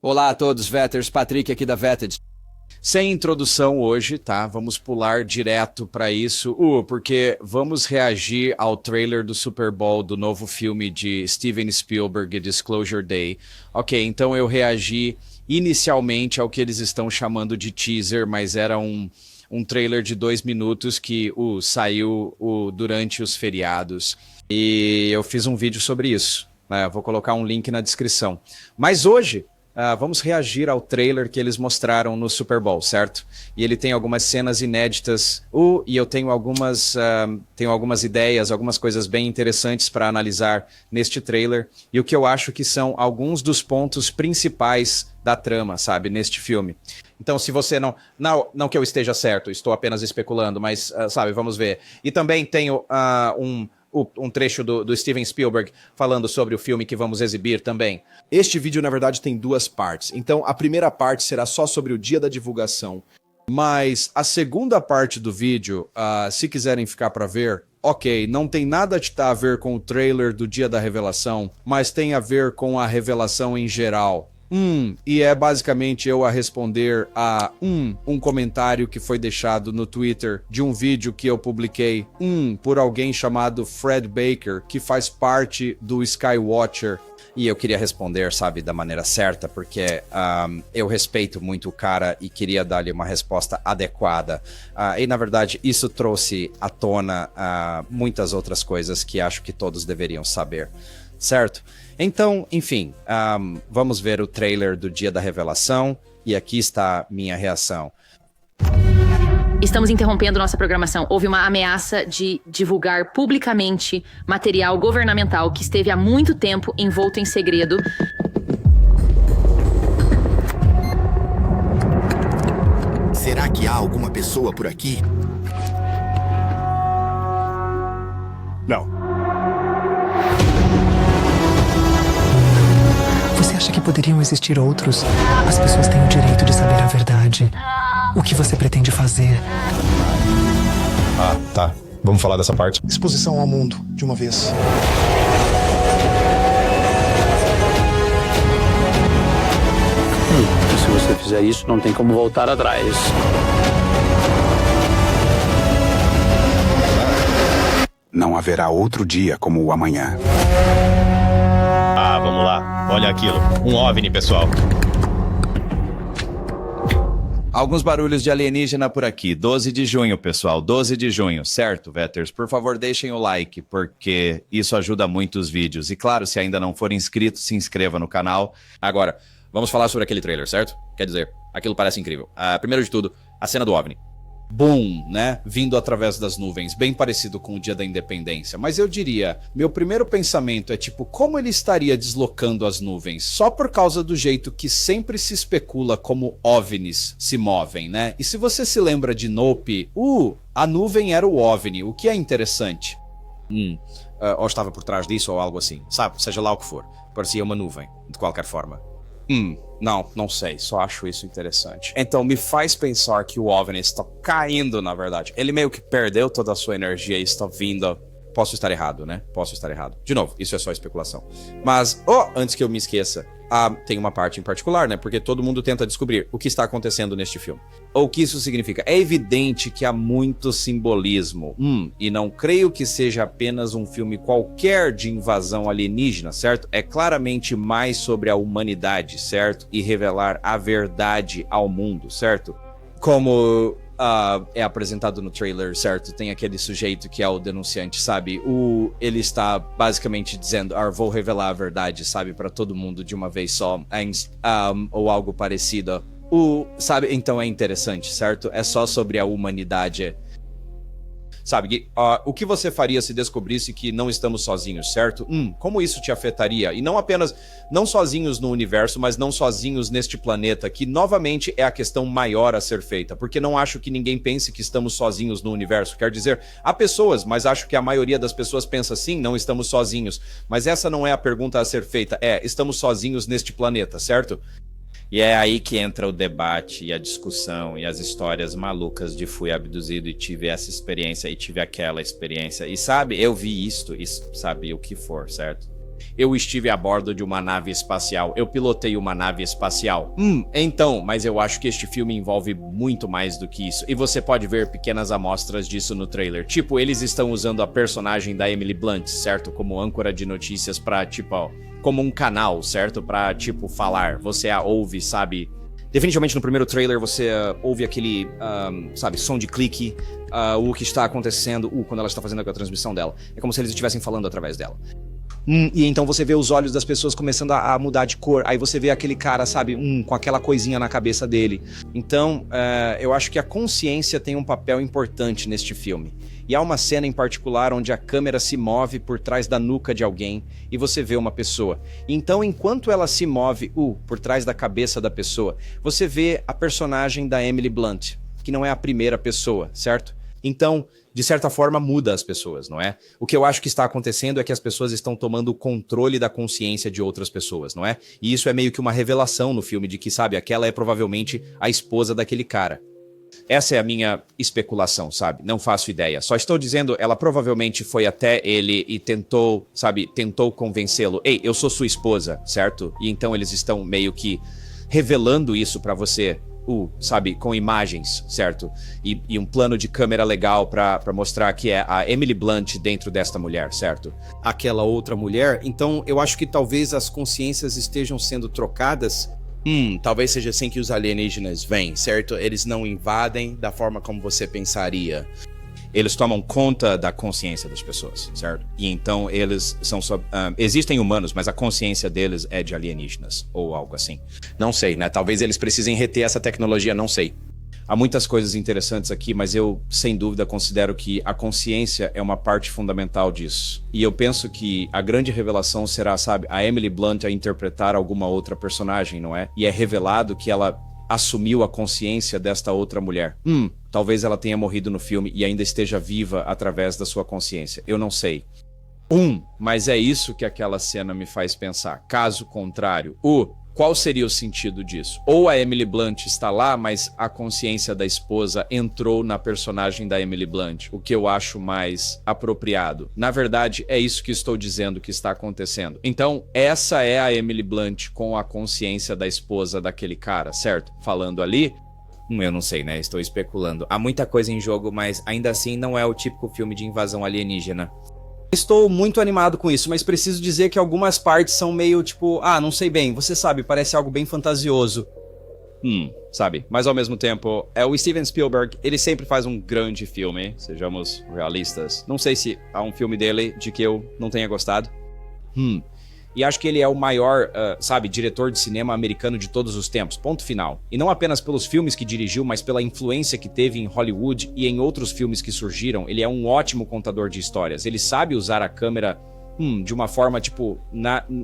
Olá a todos, Vetters, Patrick aqui da Vetted. Sem introdução hoje, tá? Vamos pular direto para isso, porque vamos reagir ao trailer do Super Bowl do novo filme de Steven Spielberg, Disclosure Day. Ok, então eu reagi inicialmente ao que eles estão chamando de teaser, mas era um trailer de 2 minutos que saiu durante os feriados. E eu fiz um vídeo sobre isso, né? Vou colocar um link na descrição. Mas hoje vamos reagir ao trailer que eles mostraram no Super Bowl, certo? E ele tem algumas cenas inéditas, e eu tenho algumas ideias, algumas coisas bem interessantes para analisar neste trailer, e o que eu acho que são alguns dos pontos principais da trama, sabe, neste filme. Então, se você não que eu esteja certo, estou apenas especulando, mas, sabe, vamos ver. E também tenho um trecho do Steven Spielberg falando sobre o filme que vamos exibir também. Este vídeo, na verdade, tem 2 partes. Então, a primeira parte será só sobre o dia da divulgação. Mas a segunda parte do vídeo, se quiserem ficar para ver, ok, não tem nada a ver com o trailer do dia da revelação, mas tem a ver com a revelação em geral. E é basicamente eu a responder a um comentário que foi deixado no Twitter de um vídeo que eu publiquei por alguém chamado Fred Baker, que faz parte do Skywatcher. E eu queria responder, sabe, da maneira certa, porque eu respeito muito o cara e queria dar-lhe uma resposta adequada. E, na verdade, isso trouxe à tona muitas outras coisas que acho que todos deveriam saber, certo? Então, enfim, vamos ver o trailer do dia da revelação, e aqui está minha reação. Estamos interrompendo nossa programação. Houve uma ameaça de divulgar publicamente material governamental que esteve há muito tempo envolto em segredo. Será que há alguma pessoa por aqui? Não. Você acha que poderiam existir outros? As pessoas têm o direito de saber a verdade. O que você pretende fazer? Tá. Vamos falar dessa parte. Exposição ao mundo, de uma vez. Se você fizer isso, não tem como voltar atrás. Não haverá outro dia como o amanhã. Vamos lá. Olha aquilo. Um OVNI, pessoal. Alguns barulhos de alienígena por aqui. 12 de junho, pessoal. 12 de junho, certo, Vetters? Por favor, deixem o like, porque isso ajuda muito os vídeos. E claro, se ainda não for inscrito, se inscreva no canal. Agora, vamos falar sobre aquele trailer, certo? Quer dizer, aquilo parece incrível. Primeiro de tudo, a cena do OVNI. Boom, né? Vindo através das nuvens, bem parecido com o dia da independência. Mas eu diria, meu primeiro pensamento é tipo, como ele estaria deslocando as nuvens? Só por causa do jeito que sempre se especula como OVNIs se movem, né? E se você se lembra de Nope, a nuvem era o OVNI, o que é interessante. Ou estava por trás disso ou algo assim, sabe? Seja lá o que for, parecia uma nuvem, de qualquer forma. Não sei, só acho isso interessante. Então me faz pensar que o OVNI está caindo, na verdade. Ele meio que perdeu toda a sua energia e está vindo... Posso estar errado, né? Posso estar errado. De novo, isso é só especulação. Mas, antes que eu me esqueça, tem uma parte em particular, né? Porque todo mundo tenta descobrir o que está acontecendo neste filme. Ou o que isso significa. É evidente que há muito simbolismo. E não creio que seja apenas um filme qualquer de invasão alienígena, certo? É claramente mais sobre a humanidade, certo? E revelar a verdade ao mundo, certo? Como... é apresentado no trailer, certo? Tem aquele sujeito que é o denunciante, sabe? Ele está basicamente dizendo, vou revelar a verdade, sabe? Pra todo mundo de uma vez só, ou algo parecido. Sabe? Então é interessante, certo? É só sobre a humanidade. Sabe, o que você faria se descobrisse que não estamos sozinhos, certo? Como isso te afetaria? E não sozinhos no universo, mas não sozinhos neste planeta, que novamente é a questão maior a ser feita, porque não acho que ninguém pense que estamos sozinhos no universo. Quer dizer, há pessoas, mas acho que a maioria das pessoas pensa assim, não estamos sozinhos. Mas essa não é a pergunta a ser feita, estamos sozinhos neste planeta, certo? E é aí que entra o debate e a discussão e as histórias malucas de fui abduzido e tive essa experiência e tive aquela experiência. E sabe, eu vi isto, sabe, o que for, certo? Eu estive a bordo de uma nave espacial. Eu pilotei uma nave espacial. Então, mas eu acho que este filme envolve muito mais do que isso. E você pode ver pequenas amostras disso no trailer. Tipo, eles estão usando a personagem da Emily Blunt, certo? Como âncora de notícias pra, tipo, ó, como um canal, certo? Pra, tipo, falar. Você a ouve, sabe? Definitivamente no primeiro trailer você ouve aquele, sabe, som de clique, o que está acontecendo, quando ela está fazendo a transmissão dela. É como se eles estivessem falando através dela. E então você vê os olhos das pessoas começando a mudar de cor. Aí você vê aquele cara, sabe, com aquela coisinha na cabeça dele. Então, eu acho que a consciência tem um papel importante neste filme. E há uma cena em particular onde a câmera se move por trás da nuca de alguém e você vê uma pessoa. Então, enquanto ela se move, por trás da cabeça da pessoa, você vê a personagem da Emily Blunt, que não é a primeira pessoa, certo? Então, de certa forma, muda as pessoas, não é? O que eu acho que está acontecendo é que as pessoas estão tomando o controle da consciência de outras pessoas, não é? E isso é meio que uma revelação no filme de que, sabe, aquela é provavelmente a esposa daquele cara. Essa é a minha especulação, sabe? Não faço ideia. Só estou dizendo, ela provavelmente foi até ele e tentou, sabe, tentou convencê-lo. Ei, eu sou sua esposa, certo? E então eles estão meio que revelando isso pra você. Sabe, com imagens, certo? E um plano de câmera legal pra mostrar que é a Emily Blunt dentro desta mulher, certo? Aquela outra mulher. Então, eu acho que talvez as consciências estejam sendo trocadas. Talvez seja assim que os alienígenas vêm, certo? Eles não invadem da forma como você pensaria. Eles tomam conta da consciência das pessoas, certo? E então eles são só... existem humanos, mas a consciência deles é de alienígenas, ou algo assim. Não sei, né? Talvez eles precisem reter essa tecnologia, não sei. Há muitas coisas interessantes aqui, mas eu, sem dúvida, considero que a consciência é uma parte fundamental disso. E eu penso que a grande revelação será, sabe, a Emily Blunt a interpretar alguma outra personagem, não é? E é revelado que ela assumiu a consciência desta outra mulher. Talvez ela tenha morrido no filme e ainda esteja viva através da sua consciência. Eu não sei. Mas é isso que aquela cena me faz pensar. Caso contrário, qual seria o sentido disso? Ou a Emily Blunt está lá, mas a consciência da esposa entrou na personagem da Emily Blunt, o que eu acho mais apropriado. Na verdade, é isso que estou dizendo que está acontecendo. Então, essa é a Emily Blunt com a consciência da esposa daquele cara, certo? Falando ali... eu não sei, né? Estou especulando. Há muita coisa em jogo, mas ainda assim não é o típico filme de invasão alienígena. Estou muito animado com isso, mas preciso dizer que algumas partes são meio tipo... não sei bem, você sabe, parece algo bem fantasioso. Sabe? Mas ao mesmo tempo, o Steven Spielberg, ele sempre faz um grande filme, sejamos realistas. Não sei se há um filme dele de que eu não tenha gostado. E acho que ele é o maior, sabe, diretor de cinema americano de todos os tempos, ponto final. E não apenas pelos filmes que dirigiu, mas pela influência que teve em Hollywood e em outros filmes que surgiram. Ele é um ótimo contador de histórias. Ele sabe usar a câmera de uma forma, tipo,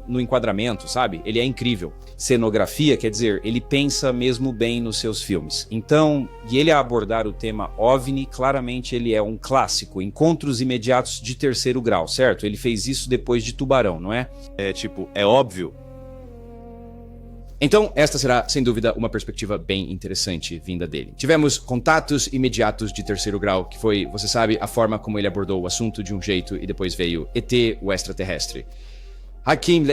no enquadramento, sabe? Ele é incrível. Cenografia, quer dizer, ele pensa mesmo bem nos seus filmes. Então, e ele a abordar o tema OVNI, claramente ele é um clássico, encontros imediatos de terceiro grau, certo? Ele fez isso depois de Tubarão, não é? É óbvio. Então, esta será, sem dúvida, uma perspectiva bem interessante vinda dele. Tivemos contatos imediatos de terceiro grau, que foi, você sabe, a forma como ele abordou o assunto de um jeito e depois veio ET, o extraterrestre. Hakim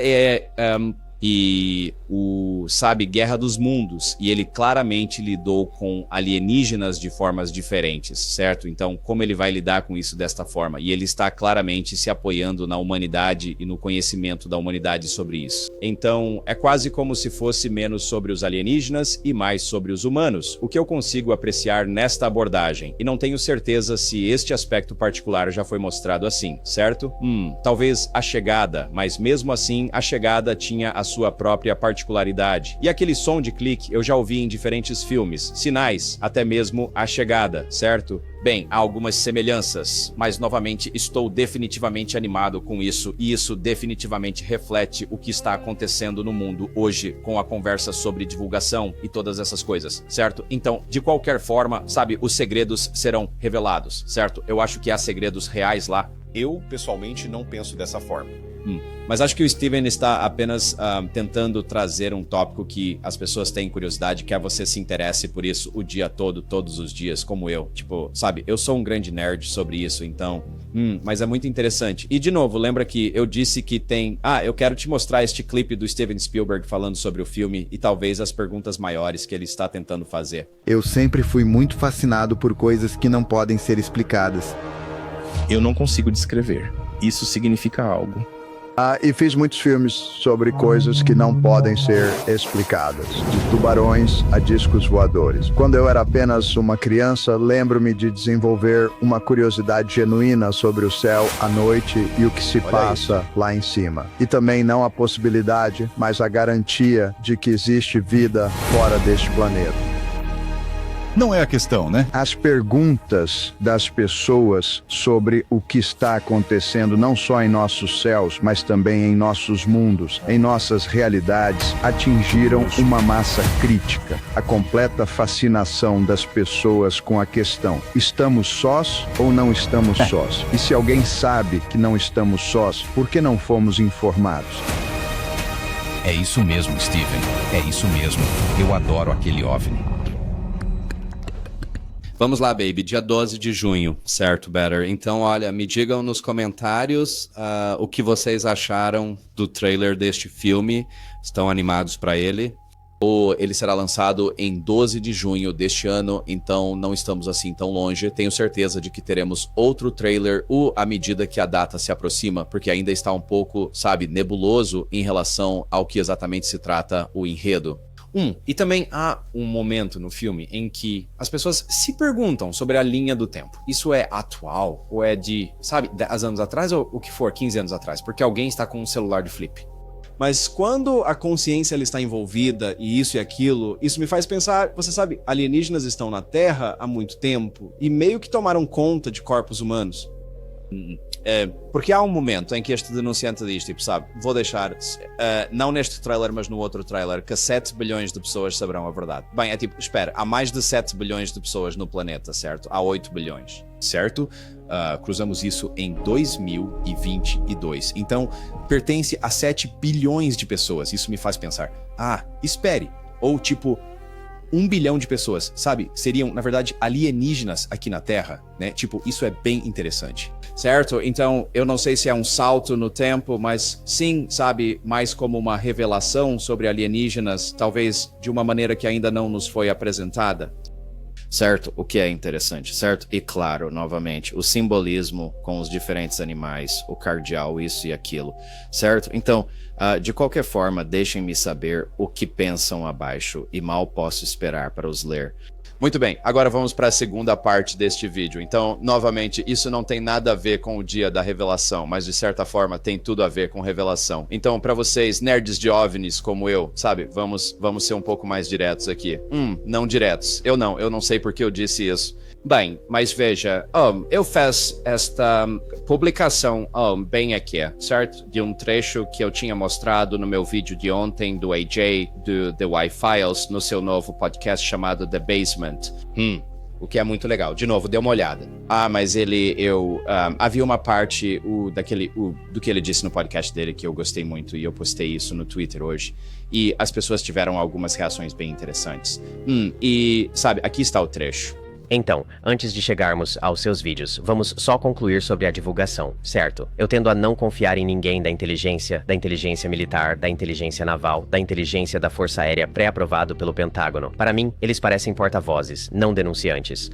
sabe, Guerra dos Mundos, e ele claramente lidou com alienígenas de formas diferentes, certo? Então, como ele vai lidar com isso desta forma? E ele está claramente se apoiando na humanidade e no conhecimento da humanidade sobre isso. Então, é quase como se fosse menos sobre os alienígenas e mais sobre os humanos, o que eu consigo apreciar nesta abordagem, e não tenho certeza se este aspecto particular já foi mostrado assim, certo? Talvez A Chegada, mas mesmo assim, A Chegada tinha a sua própria particularidade. E aquele som de clique eu já ouvi em diferentes filmes, Sinais, até mesmo A Chegada, certo? Bem, há algumas semelhanças, mas novamente estou definitivamente animado com isso, e isso definitivamente reflete o que está acontecendo no mundo hoje com a conversa sobre divulgação e todas essas coisas, certo? Então, de qualquer forma, sabe, os segredos serão revelados, certo? Eu acho que há segredos reais lá. Eu, pessoalmente, não penso dessa forma. Mas acho que o Steven está apenas tentando trazer um tópico que as pessoas têm curiosidade, quer você se interesse por isso o dia todo, todos os dias, como eu. Tipo, sabe, eu sou um grande nerd sobre isso, então... mas é muito interessante. E, de novo, lembra que eu disse que tem... eu quero te mostrar este clipe do Steven Spielberg falando sobre o filme e talvez as perguntas maiores que ele está tentando fazer. Eu sempre fui muito fascinado por coisas que não podem ser explicadas. Eu não consigo descrever. Isso significa algo. E fiz muitos filmes sobre coisas que não podem ser explicadas, de tubarões a discos voadores. Quando eu era apenas uma criança, lembro-me de desenvolver uma curiosidade genuína sobre o céu à noite e o que se passa lá em cima. E também não a possibilidade, mas a garantia de que existe vida fora deste planeta. Não é a questão, né? As perguntas das pessoas sobre o que está acontecendo não só em nossos céus, mas também em nossos mundos, em nossas realidades, atingiram uma massa crítica. A completa fascinação das pessoas com a questão: estamos sós ou não estamos sós? E se alguém sabe que não estamos sós, por que não fomos informados? É isso mesmo, Steven. É isso mesmo. Eu adoro aquele OVNI. Vamos lá, baby, dia 12 de junho, certo, Better? Então, olha, me digam nos comentários o que vocês acharam do trailer deste filme. Estão animados para ele? Ele será lançado em 12 de junho deste ano, então não estamos assim tão longe. Tenho certeza de que teremos outro trailer à medida que a data se aproxima, porque ainda está um pouco, sabe, nebuloso em relação ao que exatamente se trata o enredo. E também há um momento no filme em que as pessoas se perguntam sobre a linha do tempo. Isso é atual? Ou é de, sabe, 10 anos atrás ou o que for, 15 anos atrás? Porque alguém está com um celular de flip. Mas quando a consciência ela está envolvida e aquilo, isso me faz pensar, você sabe, alienígenas estão na Terra há muito tempo e meio que tomaram conta de corpos humanos. Porque há um momento em que este denunciante diz, tipo, sabe, vou deixar, não neste trailer, mas no outro trailer, que 7 bilhões de pessoas saberão a verdade. Bem, é tipo, espera, há mais de 7 bilhões de pessoas no planeta, certo? Há 8 bilhões, certo? Cruzamos isso em 2022. Então, pertence a 7 bilhões de pessoas. Isso me faz pensar, espere. Ou tipo, 1 bilhão de pessoas, sabe? Seriam, na verdade, alienígenas aqui na Terra, né? Tipo, isso é bem interessante. Certo? Então, eu não sei se é um salto no tempo, mas sim, sabe, mais como uma revelação sobre alienígenas, talvez de uma maneira que ainda não nos foi apresentada. Certo? O que é interessante, certo? E claro, novamente, o simbolismo com os diferentes animais, o cardeal, isso e aquilo, certo? Então, de qualquer forma, deixem-me saber o que pensam abaixo e mal posso esperar para os ler. Muito bem, agora vamos para a segunda parte deste vídeo. Então, novamente, isso não tem nada a ver com o dia da revelação, mas de certa forma tem tudo a ver com revelação. Então, para vocês, nerds de OVNIs como eu, sabe, vamos ser um pouco mais diretos aqui. Não diretos. Eu não sei porque eu disse isso. Bem, mas veja, eu fiz esta publicação bem aqui, certo? De um trecho que eu tinha mostrado no meu vídeo de ontem do AJ, do The Y-Files, no seu novo podcast chamado The Basement. O que é muito legal. De novo, dê uma olhada. Mas havia uma parte do que ele disse no podcast dele que eu gostei muito e eu postei isso no Twitter hoje. E as pessoas tiveram algumas reações bem interessantes. E, sabe, aqui está o trecho. Então, antes de chegarmos aos seus vídeos, vamos só concluir sobre a divulgação, certo? Eu tendo a não confiar em ninguém da inteligência militar, da inteligência naval, da inteligência da Força Aérea pré-aprovado pelo Pentágono. Para mim, eles parecem porta-vozes, não denunciantes.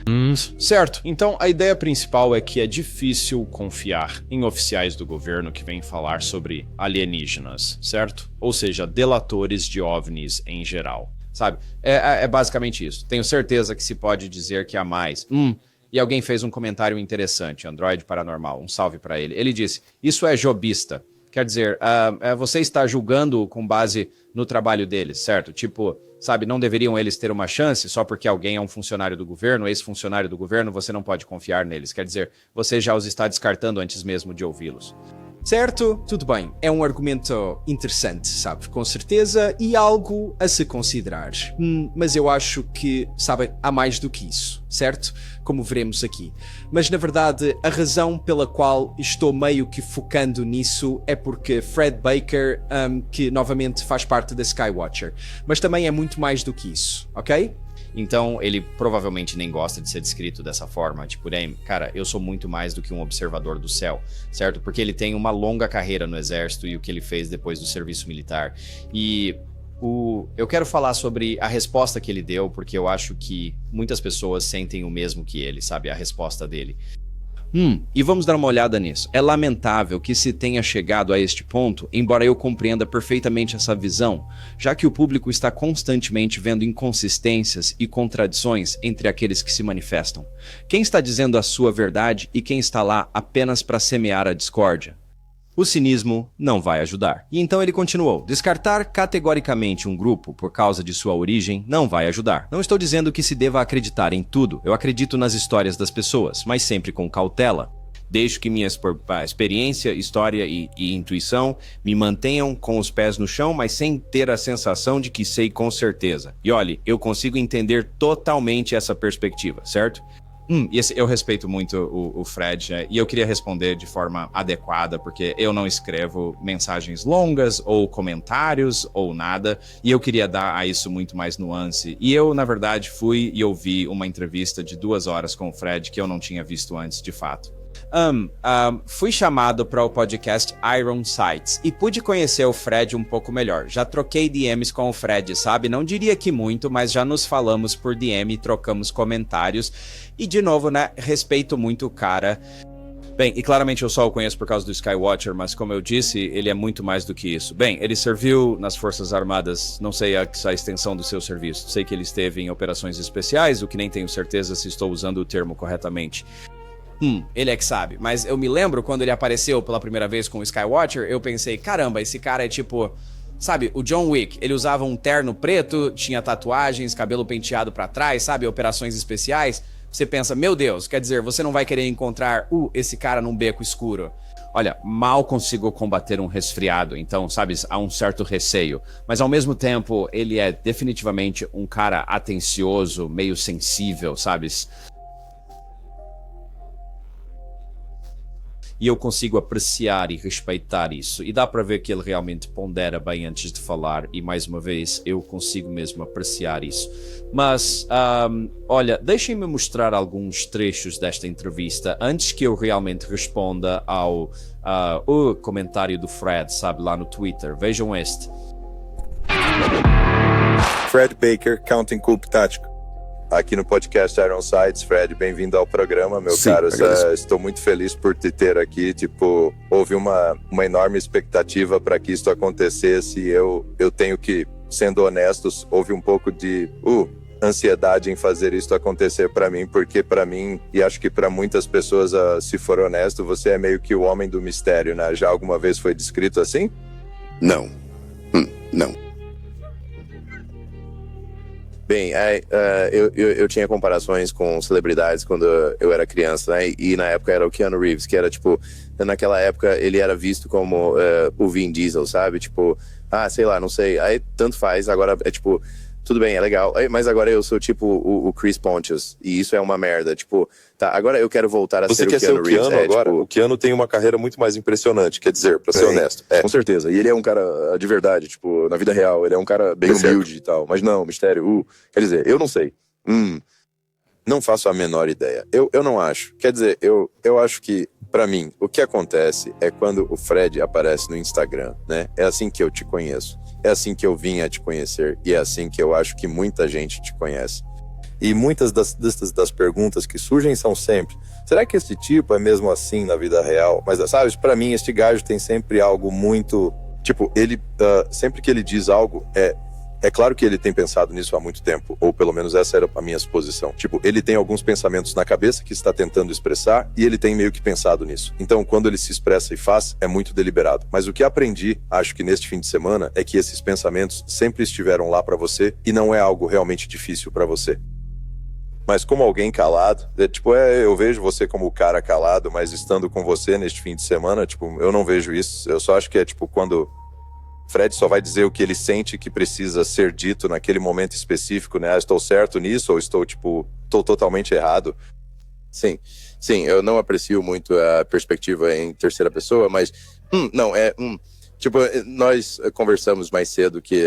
Certo. Então, a ideia principal é que é difícil confiar em oficiais do governo que vêm falar sobre alienígenas, certo? Ou seja, delatores de OVNIs em geral. Sabe? É basicamente isso. Tenho certeza que se pode dizer que há mais. E alguém fez um comentário interessante, Android Paranormal, um salve pra ele. Ele disse, isso é jobista. Quer dizer, você está julgando com base no trabalho deles, certo? Tipo, sabe, não deveriam eles ter uma chance só porque alguém é um funcionário do governo, ex-funcionário do governo, você não pode confiar neles. Quer dizer, você já os está descartando antes mesmo de ouvi-los. Certo? Tudo bem. É um argumento interessante, sabe? Com certeza, e algo a se considerar. Mas eu acho que, sabem, há mais do que isso, certo? Como veremos aqui. Mas, na verdade, a razão pela qual estou meio que focando nisso é porque Fred Baker, que novamente faz parte da Skywatcher, mas também é muito mais do que isso, ok? Então, ele provavelmente nem gosta de ser descrito dessa forma. Tipo, cara, eu sou muito mais do que um observador do céu, certo? Porque ele tem uma longa carreira no exército e o que ele fez depois do serviço militar. E eu quero falar sobre a resposta que ele deu, porque eu acho que muitas pessoas sentem o mesmo que ele, sabe? A resposta dele. E vamos dar uma olhada nisso. É lamentável que se tenha chegado a este ponto, embora eu compreenda perfeitamente essa visão, já que o público está constantemente vendo inconsistências e contradições entre aqueles que se manifestam. Quem está dizendo a sua verdade e quem está lá apenas para semear a discórdia? O cinismo não vai ajudar. E então ele continuou: descartar categoricamente um grupo por causa de sua origem não vai ajudar. Não estou dizendo que se deva acreditar em tudo. Eu acredito nas histórias das pessoas, mas sempre com cautela. Deixo que minha experiência, história e intuição me mantenham com os pés no chão, mas sem ter a sensação de que sei com certeza. E olhe, eu consigo entender totalmente essa perspectiva, certo? Eu respeito muito o Fred, né? E eu queria responder de forma adequada, porque eu não escrevo mensagens longas ou comentários ou nada, e eu queria dar a isso muito mais nuance. E eu, na verdade, fui e ouvi uma entrevista de 2 horas com o Fred que eu não tinha visto antes, de fato. Fui chamado para o podcast Iron Sights e pude conhecer o Fred um pouco melhor. Já troquei DMs com o Fred, sabe? Não diria que muito, mas já nos falamos por DM, trocamos comentários. E de novo, né? Respeito muito o cara. Bem, e claramente eu só o conheço por causa do Skywatcher, mas como eu disse, ele é muito mais do que isso. Bem, ele serviu nas Forças Armadas, não sei a extensão do seu serviço. Sei que ele esteve em operações especiais, o que nem tenho certeza se estou usando o termo corretamente. Ele é que sabe, mas eu me lembro quando ele apareceu pela primeira vez com o Skywatcher, eu pensei, caramba, esse cara é tipo, sabe, o John Wick, ele usava um terno preto, tinha tatuagens, cabelo penteado pra trás, sabe, operações especiais. Você pensa, meu Deus, quer dizer, você não vai querer encontrar esse cara num beco escuro. Olha, mal consigo combater um resfriado, então, sabe, há um certo receio. Mas ao mesmo tempo, ele é definitivamente um cara atencioso, meio sensível, sabes? E eu consigo apreciar e respeitar isso. E dá para ver que ele realmente pondera bem antes de falar. E mais uma vez, eu consigo mesmo apreciar isso. Mas, olha, deixem-me mostrar alguns trechos desta entrevista antes que eu realmente responda ao o comentário do Fred, sabe, lá no Twitter. Vejam este. Fred Baker, Counting Coup Tático. Aqui no podcast Iron Sights. Fred, bem-vindo ao programa, meu caro. Estou muito feliz por te ter aqui. Tipo, houve uma enorme expectativa para que isso acontecesse e eu tenho que, sendo honestos, houve um pouco de ansiedade em fazer isso acontecer para mim, porque para mim, e acho que para muitas pessoas, se for honesto, você é meio que o homem do mistério, né? Já alguma vez foi descrito assim? Não. Não. Bem, eu tinha comparações com celebridades quando eu era criança, né? E na época era o Keanu Reeves, que era tipo, naquela época ele era visto como o Vin Diesel, sabe? Tipo, sei lá, não sei. Aí tanto faz, agora é tipo, tudo bem, é legal, mas agora eu sou tipo o Chris Pontius, e isso é uma merda, tipo, tá, agora eu quero voltar a ser o Keanu Reeves. Você quer ser o Keanu agora? Tipo... O Keanu tem uma carreira muito mais impressionante, quer dizer, pra ser honesto. Com certeza, e ele é um cara de verdade, tipo, na vida real, ele é um cara bem humilde e tal, mas não, mistério, quer dizer, eu não sei. Não faço a menor ideia. Eu não acho. Quer dizer, eu acho que, pra mim, o que acontece é quando o Fred aparece no Instagram, né? É assim que eu te conheço. É assim que eu vim a te conhecer. E é assim que eu acho que muita gente te conhece. E muitas das perguntas que surgem são sempre: será que esse tipo é mesmo assim na vida real? Mas, sabe, pra mim, este gajo tem sempre algo muito... Tipo, ele... sempre que ele diz algo, é claro que ele tem pensado nisso há muito tempo, ou pelo menos essa era a minha suposição. Tipo, ele tem alguns pensamentos na cabeça que está tentando expressar e ele tem meio que pensado nisso. Então, quando ele se expressa e faz, é muito deliberado. Mas o que aprendi, acho que neste fim de semana, é que esses pensamentos sempre estiveram lá para você e não é algo realmente difícil para você. mas como alguém calado, eu vejo você como o cara calado, mas estando com você neste fim de semana, tipo, eu não vejo isso. Eu só acho que é tipo quando Fred só vai dizer o que ele sente que precisa ser dito naquele momento específico, né? Estou certo nisso ou estou totalmente errado? Sim, eu não aprecio muito a perspectiva em terceira pessoa, mas tipo, nós conversamos mais cedo que,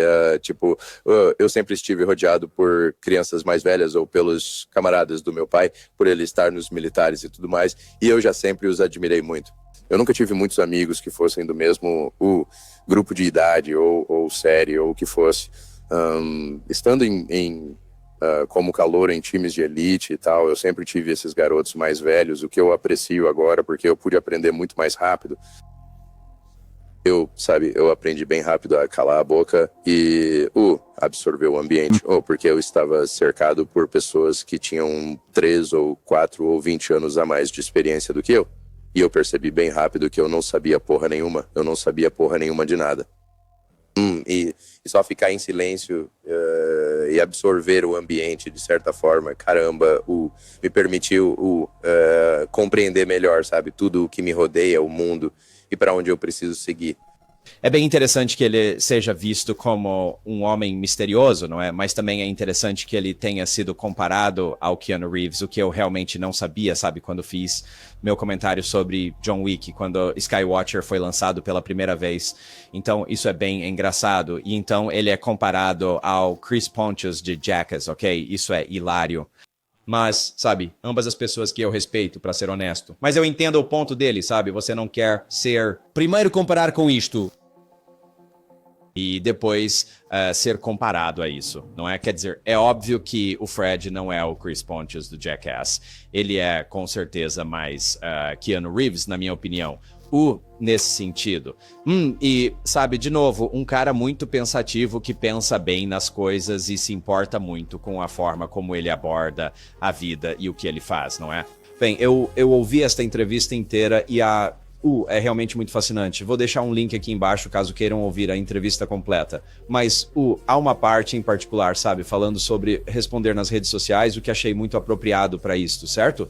eu sempre estive rodeado por crianças mais velhas ou pelos camaradas do meu pai, por ele estar nos militares e tudo mais, e eu já sempre os admirei muito. Eu nunca tive muitos amigos que fossem do mesmo grupo de idade ou série ou o que fosse. Estando como calouro em times de elite e tal, eu sempre tive esses garotos mais velhos, o que eu aprecio agora, porque eu pude aprender muito mais rápido. Eu aprendi bem rápido a calar a boca e absorver o ambiente, porque eu estava cercado por pessoas que tinham 3 ou 4 ou 20 anos a mais de experiência do que eu. E eu percebi bem rápido que eu não sabia porra nenhuma, de nada. E só ficar em silêncio e absorver o ambiente de certa forma, caramba, me permitiu compreender melhor, sabe, tudo o que me rodeia, o mundo e para onde eu preciso seguir. É bem interessante que ele seja visto como um homem misterioso, não é? Mas também é interessante que ele tenha sido comparado ao Keanu Reeves, o que eu realmente não sabia, sabe? Quando fiz meu comentário sobre John Wick, quando Skywatcher foi lançado pela primeira vez. Então, isso é bem engraçado. E então, ele é comparado ao Chris Pontius de Jackass, ok? Isso é hilário. Mas, sabe, ambas as pessoas que eu respeito, pra ser honesto. Mas eu entendo o ponto dele, sabe? Você não quer ser... Primeiro comparar com isto. E depois ser comparado a isso, não é? Quer dizer, é óbvio que o Fred não é o Chris Pontius do Jackass. Ele é, com certeza, mais Keanu Reeves, na minha opinião. Nesse sentido. E, sabe, de novo, um cara muito pensativo que pensa bem nas coisas e se importa muito com a forma como ele aborda a vida e o que ele faz, não é? Bem, eu ouvi esta entrevista inteira e é realmente muito fascinante. Vou deixar um link aqui embaixo caso queiram ouvir a entrevista completa. Mas há uma parte em particular, sabe, falando sobre responder nas redes sociais, o que achei muito apropriado para isto, certo?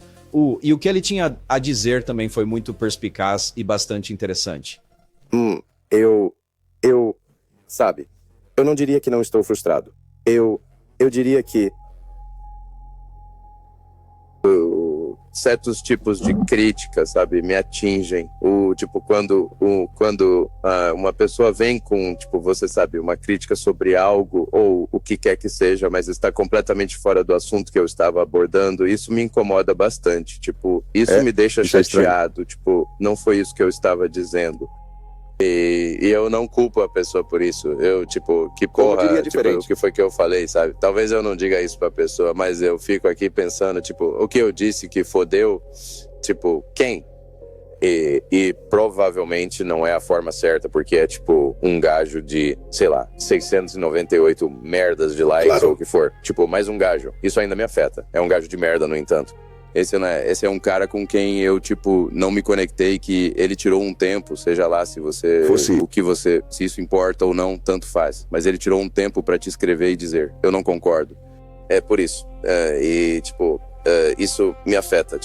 E o que ele tinha a dizer também foi muito perspicaz e bastante interessante. Sabe, eu não diria que não estou frustrado. Eu diria que certos tipos de críticas, sabe, me atingem. Quando uma pessoa vem com, você sabe, uma crítica sobre algo ou o que quer que seja, mas está completamente fora do assunto que eu estava abordando, isso me incomoda bastante. Isso me deixa chateado. Não foi isso que eu estava dizendo. E eu não culpo a pessoa por isso. Que porra, o que foi que eu falei, sabe? Talvez eu não diga isso pra pessoa, mas eu fico aqui pensando, o que eu disse que fodeu, quem? E provavelmente não é a forma certa, porque é um gajo de, sei lá, 698 merdas de likes ou o que for. Mais um gajo. Isso ainda me afeta. É um gajo de merda, no entanto. Esse é um cara com quem eu, não me conectei, que ele tirou um tempo, seja lá se isso importa ou não, tanto faz. Mas ele tirou um tempo pra te escrever e dizer, eu não concordo. É por isso. Isso me afeta.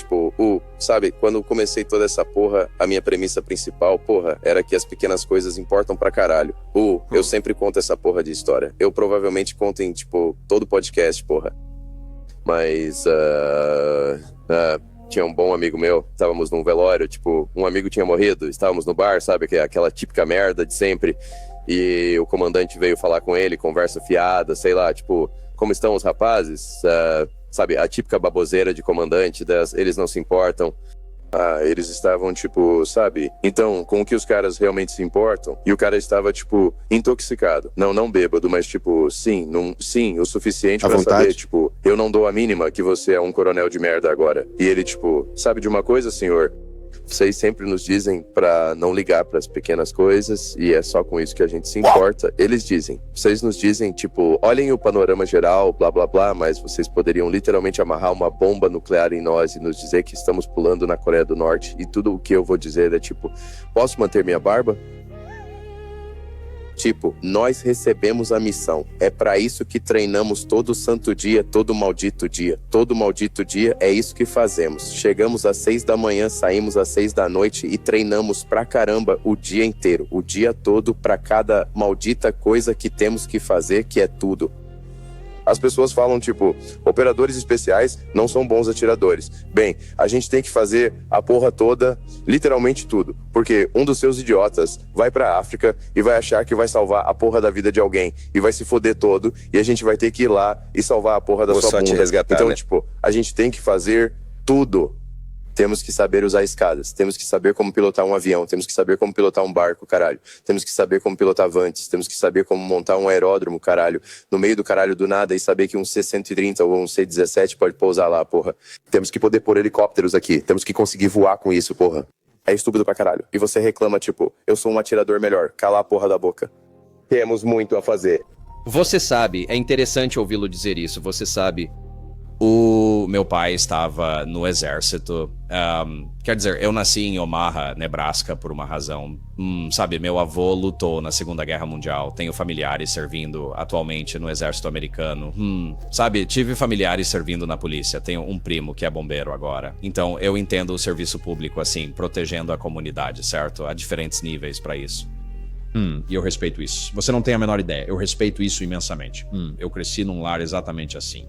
Sabe, quando comecei toda essa porra, a minha premissa principal, era que as pequenas coisas importam pra caralho. Eu sempre conto essa porra de história. Eu provavelmente conto em, todo podcast, porra. Mas tinha um bom amigo meu, estávamos num velório, um amigo tinha morrido, estávamos no bar, sabe, que é aquela típica merda de sempre, e o comandante veio falar com ele, conversa fiada, sei lá, como estão os rapazes, sabe, a típica baboseira de comandante, eles não se importam. Eles estavam, sabe? Então, com o que os caras realmente se importam. E o cara estava, intoxicado. Não bêbado, mas, sim, o suficiente pra saber, eu não dou a mínima que você é um coronel de merda agora. E ele, sabe de uma coisa, senhor? Vocês sempre nos dizem pra não ligar pras pequenas coisas e é só com isso que a gente se importa. Eles dizem, vocês nos dizem, olhem o panorama geral, blá blá blá, mas vocês poderiam literalmente amarrar uma bomba nuclear em nós e nos dizer que estamos pulando na Coreia do Norte e tudo o que eu vou dizer é posso manter minha barba? Tipo, nós recebemos a missão. É pra isso que treinamos todo santo dia, todo maldito dia. Todo maldito dia é isso que fazemos. Chegamos às 6 da manhã, saímos às 6 da noite e treinamos pra caramba o dia inteiro. O dia todo pra cada maldita coisa que temos que fazer, que é tudo. As pessoas falam, tipo, operadores especiais não são bons atiradores. Bem, a gente tem que fazer a porra toda, literalmente tudo. Porque um dos seus idiotas vai pra África e vai achar que vai salvar a porra da vida de alguém. E vai se foder todo, e a gente vai ter que ir lá e salvar a porra da sua bunda. Então, né? Tipo, a gente tem que fazer tudo. Temos que saber usar escadas, temos que saber como pilotar um avião, temos que saber como pilotar um barco, caralho. Temos que saber como pilotar vantes, temos que saber como montar um aeródromo, caralho. No meio do caralho do nada e saber que um C-130 ou um C-17 pode pousar lá, porra. Temos que poder pôr helicópteros aqui, temos que conseguir voar com isso, porra. É estúpido pra caralho. E você reclama, tipo, eu sou um atirador melhor, cala a porra da boca. Temos muito a fazer. Você sabe, é interessante ouvi-lo dizer isso, você sabe... O meu pai estava no exército, quer dizer, eu nasci em Omaha, Nebraska, por uma razão. Sabe, meu avô lutou na Segunda Guerra Mundial, tenho familiares servindo atualmente no exército americano. Sabe, tive familiares servindo na polícia, tenho um primo que é bombeiro agora. Então, eu entendo o serviço público assim, protegendo a comunidade, certo? Há diferentes níveis para isso. E eu respeito isso. Você não tem a menor ideia, eu respeito isso imensamente. Eu cresci num lar exatamente assim.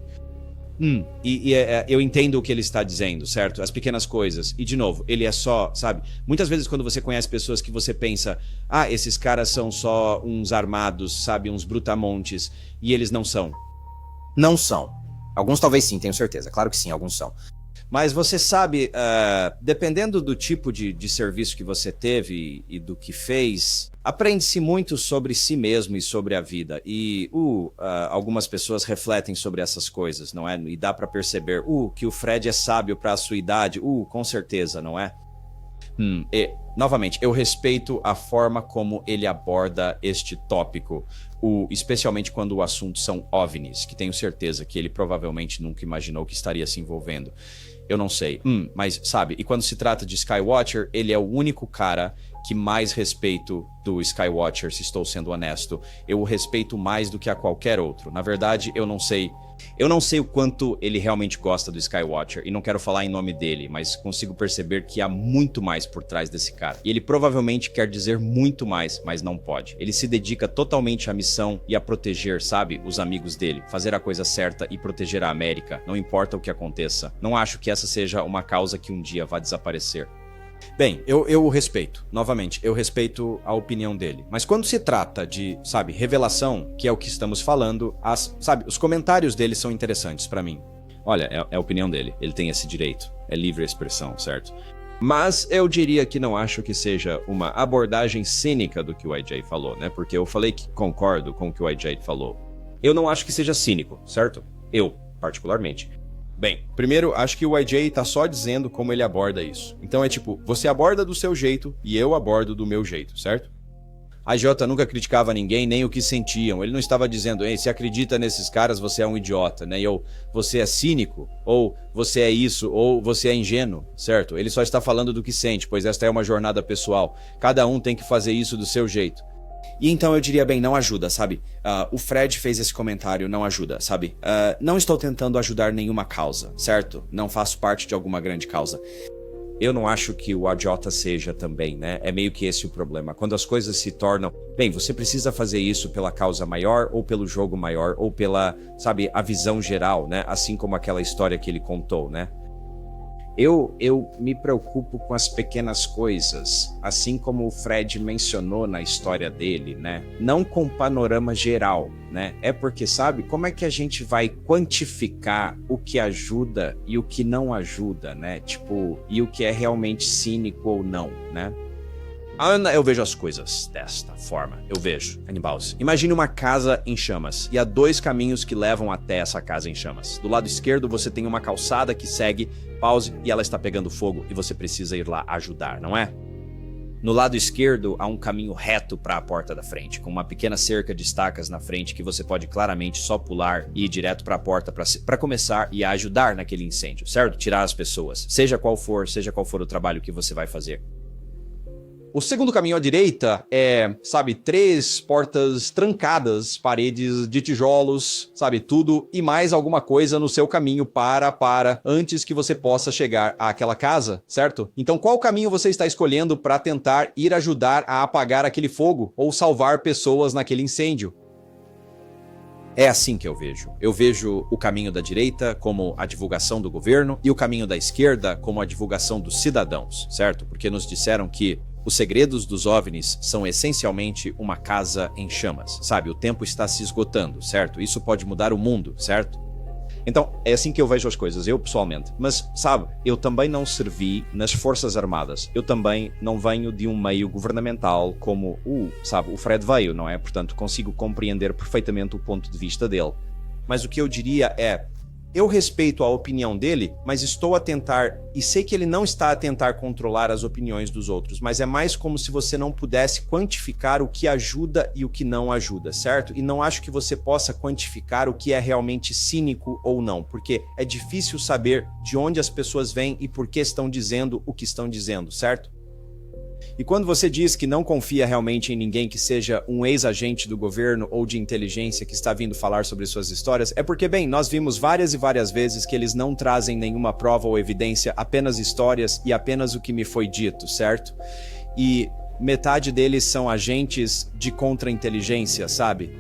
Eu entendo o que ele está dizendo, certo? As pequenas coisas. E, de novo, ele é só, sabe? Muitas vezes quando você conhece pessoas que você pensa, esses caras são só uns armados, sabe? Uns brutamontes. E eles não são. Não são. Alguns talvez sim, tenho certeza. Claro que sim, alguns são. Mas você sabe, dependendo do tipo de serviço que você teve e do que fez, aprende-se muito sobre si mesmo e sobre a vida. E algumas pessoas refletem sobre essas coisas, não é? E dá pra perceber, que o Fred é sábio pra sua idade. Com certeza, não é? Novamente, eu respeito a forma como ele aborda este tópico. Especialmente quando o assunto são OVNIs, que tenho certeza que ele provavelmente nunca imaginou que estaria se envolvendo. Eu não sei, mas sabe, e quando se trata de Skywatcher, ele é o único cara que mais respeito do Skywatcher, se estou sendo honesto. Eu o respeito mais do que a qualquer outro. Na verdade, eu não sei o quanto ele realmente gosta do Skywatcher, e não quero falar em nome dele, mas consigo perceber que há muito mais por trás desse cara. E ele provavelmente quer dizer muito mais, mas não pode. Ele se dedica totalmente à missão e a proteger, sabe, os amigos dele, fazer a coisa certa e proteger a América, não importa o que aconteça. Não acho que essa seja uma causa que um dia vá desaparecer. Bem, eu o respeito. Novamente, eu respeito a opinião dele. Mas quando se trata de, sabe, revelação, que é o que estamos falando, os comentários dele são interessantes pra mim. Olha, é a opinião dele. Ele tem esse direito. É livre expressão, certo? Mas eu diria que não acho que seja uma abordagem cínica do que o IJ falou, né? Porque eu falei que concordo com o que o IJ falou. Eu não acho que seja cínico, certo? Eu, particularmente. Bem, primeiro, acho que o YJ tá só dizendo como ele aborda isso. Então é tipo, você aborda do seu jeito e eu abordo do meu jeito, certo? A Jota nunca criticava ninguém, nem o que sentiam. Ele não estava dizendo, se acredita nesses caras, você é um idiota, né? Ou você é cínico, ou você é isso, ou você é ingênuo, certo? Ele só está falando do que sente, pois esta é uma jornada pessoal. Cada um tem que fazer isso do seu jeito. E então eu diria, bem, não ajuda, sabe? O Fred fez esse comentário, não ajuda, sabe? Não estou tentando ajudar nenhuma causa, certo? Não faço parte de alguma grande causa. Eu não acho que o AJ seja também, né? É meio que esse o problema. Quando as coisas se tornam... Bem, você precisa fazer isso pela causa maior, ou pelo jogo maior, ou pela, sabe, a visão geral, né? Assim como aquela história que ele contou, né? Eu me preocupo com as pequenas coisas, assim como o Fred mencionou na história dele, né? Não com o panorama geral, né? É porque, sabe, como é que a gente vai quantificar o que ajuda e o que não ajuda, né? Tipo, e o que é realmente cínico ou não, né? Eu vejo as coisas desta forma. Eu vejo, Animals. Imagine uma casa em chamas, e há 2 caminhos que levam até essa casa em chamas. Do lado esquerdo você tem uma calçada que segue, pause, e ela está pegando fogo, e você precisa ir lá ajudar, não é? No lado esquerdo há um caminho reto para a porta da frente, com uma pequena cerca de estacas na frente que você pode claramente só pular e ir direto para a porta para começar e ajudar naquele incêndio, certo? Tirar as pessoas, seja qual for o trabalho que você vai fazer. O segundo caminho à direita é, sabe, 3 portas trancadas, paredes de tijolos, sabe, tudo e mais alguma coisa no seu caminho antes que você possa chegar àquela casa, certo? Então qual caminho você está escolhendo para tentar ir ajudar a apagar aquele fogo ou salvar pessoas naquele incêndio? É assim que eu vejo. Eu vejo o caminho da direita como a divulgação do governo e o caminho da esquerda como a divulgação dos cidadãos, certo? Porque nos disseram que os segredos dos OVNIs são essencialmente uma casa em chamas, sabe? O tempo está se esgotando, certo? Isso pode mudar o mundo, certo? Então, é assim que eu vejo as coisas, eu pessoalmente. Mas, sabe, eu também não servi nas Forças Armadas. Eu também não venho de um meio governamental como o Fred veio, não é? Portanto, consigo compreender perfeitamente o ponto de vista dele. Mas o que eu diria é, eu respeito a opinião dele, mas estou a tentar, e sei que ele não está a tentar controlar as opiniões dos outros, mas é mais como se você não pudesse quantificar o que ajuda e o que não ajuda, certo? E não acho que você possa quantificar o que é realmente cínico ou não, porque é difícil saber de onde as pessoas vêm e por que estão dizendo o que estão dizendo, certo? E quando você diz que não confia realmente em ninguém que seja um ex-agente do governo ou de inteligência que está vindo falar sobre suas histórias, é porque, bem, nós vimos várias e várias vezes que eles não trazem nenhuma prova ou evidência, apenas histórias e apenas o que me foi dito, certo? E metade deles são agentes de contra-inteligência, sabe?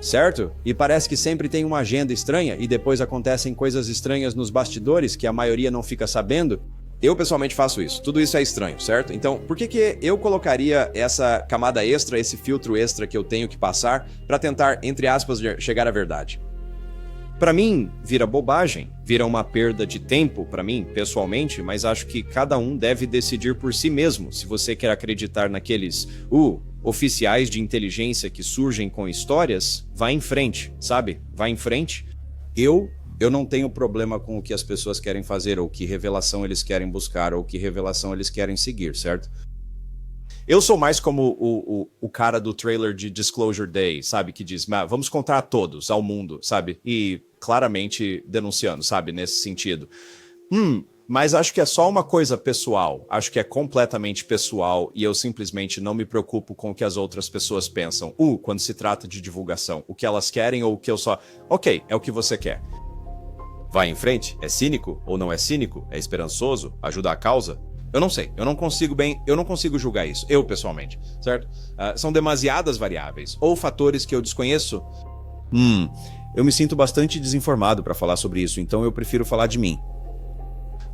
Certo? E parece que sempre tem uma agenda estranha e depois acontecem coisas estranhas nos bastidores que a maioria não fica sabendo. Eu pessoalmente faço isso. Tudo isso é estranho, certo? Então, por que eu colocaria essa camada extra, esse filtro extra que eu tenho que passar para tentar, entre aspas, chegar à verdade? Para mim, vira bobagem, vira uma perda de tempo para mim, pessoalmente, mas acho que cada um deve decidir por si mesmo. Se você quer acreditar naqueles oficiais de inteligência que surgem com histórias, vá em frente, sabe? Vá em frente. Eu não tenho problema com o que as pessoas querem fazer, ou que revelação eles querem buscar, ou que revelação eles querem seguir, certo? Eu sou mais como o cara do trailer de Disclosure Day, sabe? Que diz, vamos contar a todos, ao mundo, sabe? E claramente denunciando, sabe? Nesse sentido. Mas acho que é só uma coisa pessoal. Acho que é completamente pessoal e eu simplesmente não me preocupo com o que as outras pessoas pensam. Quando se trata de divulgação. O que elas querem ou o que eu só... Ok, é o que você quer. Vai em frente? É cínico ou não é cínico? É esperançoso? Ajuda a causa? Eu não sei, eu não consigo julgar isso, eu pessoalmente, certo? São demasiadas variáveis, ou fatores que eu desconheço. Eu me sinto bastante desinformado para falar sobre isso, então eu prefiro falar de mim.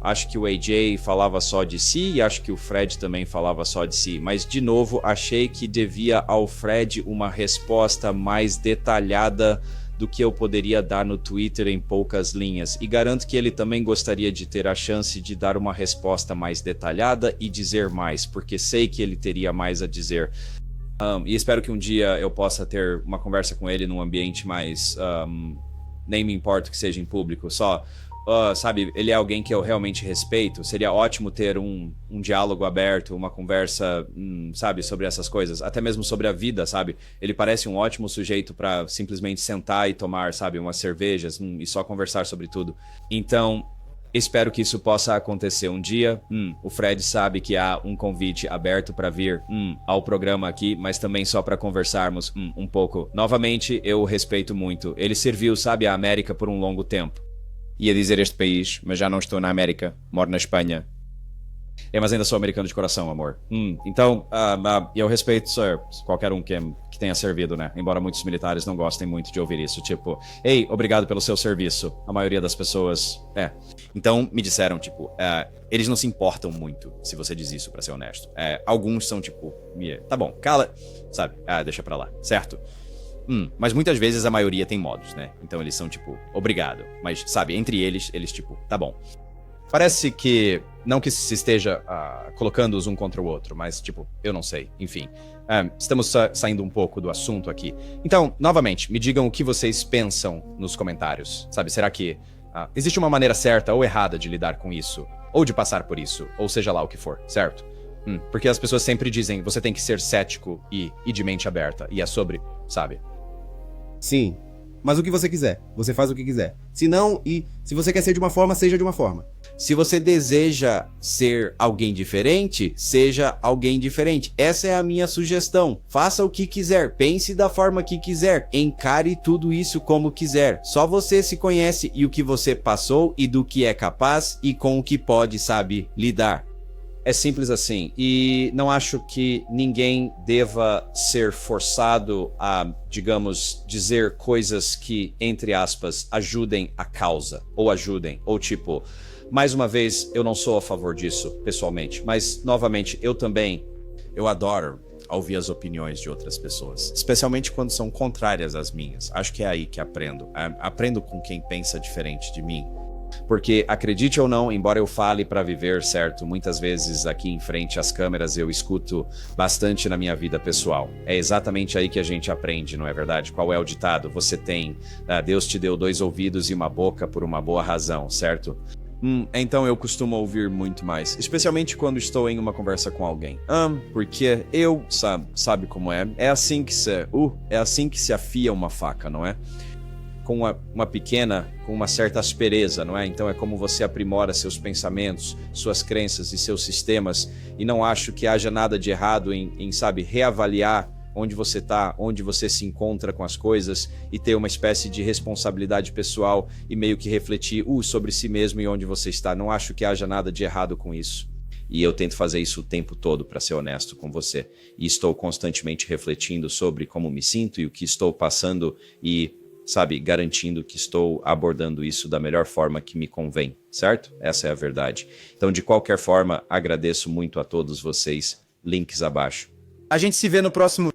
Acho que o AJ falava só de si e acho que o Fred também falava só de si, mas de novo achei que devia ao Fred uma resposta mais detalhada do que eu poderia dar no Twitter em poucas linhas, e garanto que ele também gostaria de ter a chance de dar uma resposta mais detalhada e dizer mais, porque sei que ele teria mais a dizer. E espero que um dia eu possa ter uma conversa com ele num ambiente mais... nem me importa que seja em público, só... sabe, ele é alguém que eu realmente respeito. Seria ótimo ter um diálogo aberto, uma conversa, sabe, sobre essas coisas. Até mesmo sobre a vida, sabe? Ele parece um ótimo sujeito para simplesmente sentar e tomar, sabe, umas cervejas e só conversar sobre tudo. Então, espero que isso possa acontecer um dia. O Fred sabe que há um convite aberto para vir ao programa aqui, mas também só para conversarmos um pouco. Novamente, eu o respeito muito. Ele serviu, sabe, a América por um longo tempo. Ia dizer este país, mas já não estou na América, moro na Espanha. Mas ainda sou americano de coração, amor. Então, eu respeito, sir, qualquer um que tenha servido, né? Embora muitos militares não gostem muito de ouvir isso, tipo, ei, obrigado pelo seu serviço. A maioria das pessoas, Então, me disseram, tipo, eles não se importam muito se você diz isso, pra ser honesto. Alguns são, tipo, tá bom, cala, sabe? Deixa pra lá, certo? Mas muitas vezes a maioria tem modos, né? Então eles são tipo, obrigado. Mas, sabe, entre eles tipo, tá bom. Parece que, não que se esteja colocando-os um contra o outro, mas tipo, eu não sei, enfim. Estamos saindo um pouco do assunto aqui. Então, novamente, me digam o que vocês pensam nos comentários. Sabe, será que existe uma maneira certa ou errada de lidar com isso? Ou de passar por isso? Ou seja lá o que for, certo? Porque as pessoas sempre dizem, você tem que ser cético e de mente aberta. E é sobre, sabe? Sim, mas o que você quiser, você faz o que quiser. Se não, e se você quer ser de uma forma, seja de uma forma. Se você deseja ser alguém diferente, seja alguém diferente. Essa é a minha sugestão. Faça o que quiser, pense da forma que quiser, encare tudo isso como quiser. Só você se conhece e o que você passou e do que é capaz e com o que pode, sabe, lidar. É simples assim, e não acho que ninguém deva ser forçado a, digamos, dizer coisas que, entre aspas, ajudem a causa, ou ajudem, ou tipo, mais uma vez, eu não sou a favor disso, pessoalmente, mas, novamente, eu adoro ouvir as opiniões de outras pessoas, especialmente quando são contrárias às minhas. Acho que é aí que aprendo. Aprendo com quem pensa diferente de mim. Porque, acredite ou não, embora eu fale para viver, certo? Muitas vezes aqui em frente às câmeras eu escuto bastante na minha vida pessoal. É exatamente aí que a gente aprende, não é verdade? Qual é o ditado? Você tem, Deus te deu 2 ouvidos e uma boca por uma boa razão, certo? Então eu costumo ouvir muito mais, especialmente quando estou em uma conversa com alguém. Porque eu, sabe como é? É assim que se afia uma faca, não é? Com com uma certa aspereza, não é? Então é como você aprimora seus pensamentos, suas crenças e seus sistemas, e não acho que haja nada de errado em sabe, reavaliar onde você está, onde você se encontra com as coisas e ter uma espécie de responsabilidade pessoal e meio que refletir sobre si mesmo e onde você está. Não acho que haja nada de errado com isso. E eu tento fazer isso o tempo todo, para ser honesto com você. E estou constantemente refletindo sobre como me sinto e o que estou passando e sabe, garantindo que estou abordando isso da melhor forma que me convém, certo? Essa é a verdade. Então, de qualquer forma, agradeço muito a todos vocês. Links abaixo. A gente se vê no próximo...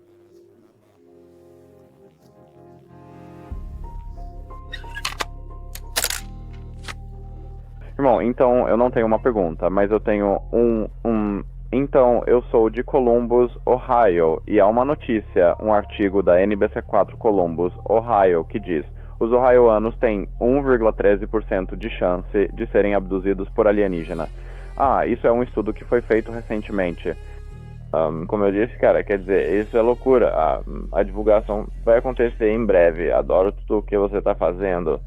Irmão, então eu não tenho uma pergunta, mas eu tenho Então, eu sou de Columbus, Ohio, e há uma notícia, um artigo da NBC4 Columbus, Ohio, que diz: os ohioanos têm 1,13% de chance de serem abduzidos por alienígena. Isso é um estudo que foi feito recentemente. Como eu disse, cara, quer dizer, isso é loucura. A divulgação vai acontecer em breve. Adoro tudo o que você está fazendo.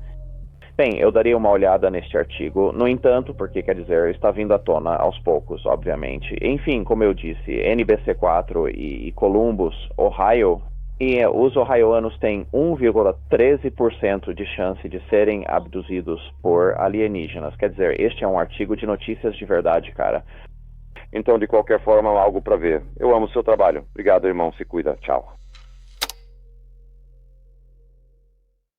Bem, eu daria uma olhada neste artigo, no entanto, porque, quer dizer, está vindo à tona aos poucos, obviamente. Enfim, como eu disse, NBC4 e Columbus, Ohio, e os ohioanos têm 1,13% de chance de serem abduzidos por alienígenas. Quer dizer, este é um artigo de notícias de verdade, cara. Então, de qualquer forma, algo para ver. Eu amo o seu trabalho. Obrigado, irmão. Se cuida. Tchau.